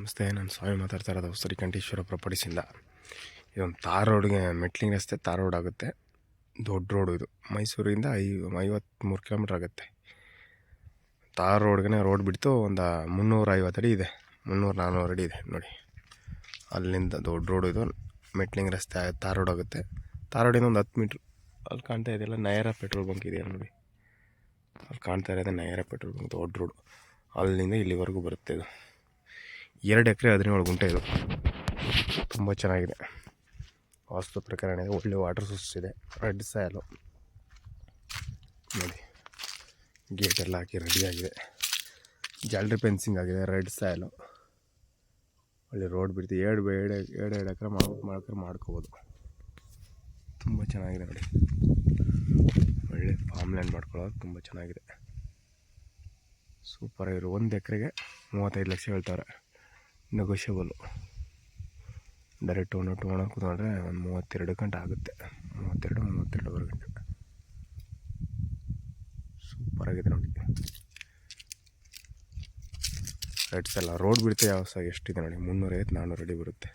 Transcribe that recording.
ನಮಸ್ತೆ, ನಾನು ಸ್ವಾಮಿ ಮಾತಾಡ್ತಾ ಇರೋದು ಶ್ರೀಕಂಠೇಶ್ವರ ಪ್ರಾಪರ್ಟೀಸಿಂದ. ಇದೊಂದು ತಾರ್ ರೋಡ್ಗೆ ಮೆಟ್ಲಿಂಗ್ ರಸ್ತೆ, ತಾರ್ ರೋಡ್ ಆಗುತ್ತೆ. ದೊಡ್ಡ ರೋಡು ಇದು. ಮೈಸೂರಿಂದ 53 ಕಿಲೋಮೀಟ್ರ್ ಆಗುತ್ತೆ. ತಾರ್ ರೋಡ್ಗೆ ರೋಡ್ ಬಿಡ್ತು ಒಂದು 350 ಅಡಿ ಇದೆ, 300-400 ಅಡಿ ಇದೆ ನೋಡಿ. ಅಲ್ಲಿಂದ ದೊಡ್ಡ ರೋಡು ಇದು. ಮೆಟ್ಲಿಂಗ್ ರಸ್ತೆ ತಾರ್ ರೋಡ್ ಆಗುತ್ತೆ. ತಾರ್ ರೋಡಿಂದ ಒಂದು 10 ಮೀಟ್ರ್ ಅಲ್ಲಿ ಕಾಣ್ತಾ ಇದೆಯಲ್ಲ, ನಯರ ಪೆಟ್ರೋಲ್ ಬಂಕ್ ಇದೆಯಲ್ಲ ನೋಡಿ. ಅಲ್ಲಿ ಕಾಣ್ತಾ ಇರೋದೇ ನಯರ ಪೆಟ್ರೋಲ್ ಬಂಕ್, ದೊಡ್ಡ ರೋಡು. ಅಲ್ಲಿಂದ ಇಲ್ಲಿವರೆಗೂ ಬರುತ್ತೆ ಇದು. 2 ಎಕರೆ 17 ಗುಂಟೆ ಇದು. ತುಂಬ ಚೆನ್ನಾಗಿದೆ. ವಾಸ್ತು ಪ್ರಕಾರ ಇದೆ. ಒಳ್ಳೆ ವಾಟರ್ ಸೋರ್ಸ್ ಇದೆ. ರೆಡ್ ಸಾಯಲು ನೋಡಿ. ಗೇಟ್ ಎಲ್ಲ ಹಾಕಿ ರೆಡಿಯಾಗಿದೆ. ಜಾಲ್ರಿ ಫೆನ್ಸಿಂಗ್ ಆಗಿದೆ. ರೆಡ್ ಸಾಯಲು ಒಳ್ಳೆ ರೋಡ್ ಬಿಡ್ತೀವಿ. 2 ಎಕರೆ ಮಾಡ್ಕೋಬೋದು. ತುಂಬ ಚೆನ್ನಾಗಿದೆ ನೋಡಿ. ಒಳ್ಳೆ ಫಾರ್ಮ್ ಲ್ಯಾಂಡ್ ಮಾಡ್ಕೊಳ್ಳೋದು ತುಂಬ ಚೆನ್ನಾಗಿದೆ. ಸೂಪರಾಗಿರೋ 1 ಎಕರೆಗೆ 35 ಲಕ್ಷ ಹೇಳ್ತಾರೆ. ನೆಗೋಷಿಯಬಲು. ಡೈರೆಕ್ಟ್ ಓನರ್ ಕೂತ್ಕೊಂಡ್ರೆ ಒಂದು 32 ಗಂಟೆ ಆಗುತ್ತೆ. 32-33 ಗಂಟೆ. ಸೂಪರಾಗಿದೆ ನೋಡಿ. ರೆಡ್ಸ್ ಎಲ್ಲ ರೋಡ್ ಬಿಡ್ತೆ ಯಾವ ಸಹ ಎಷ್ಟಿದೆ ನೋಡಿ. 350-400 ಅಡಿ ಬರುತ್ತೆ.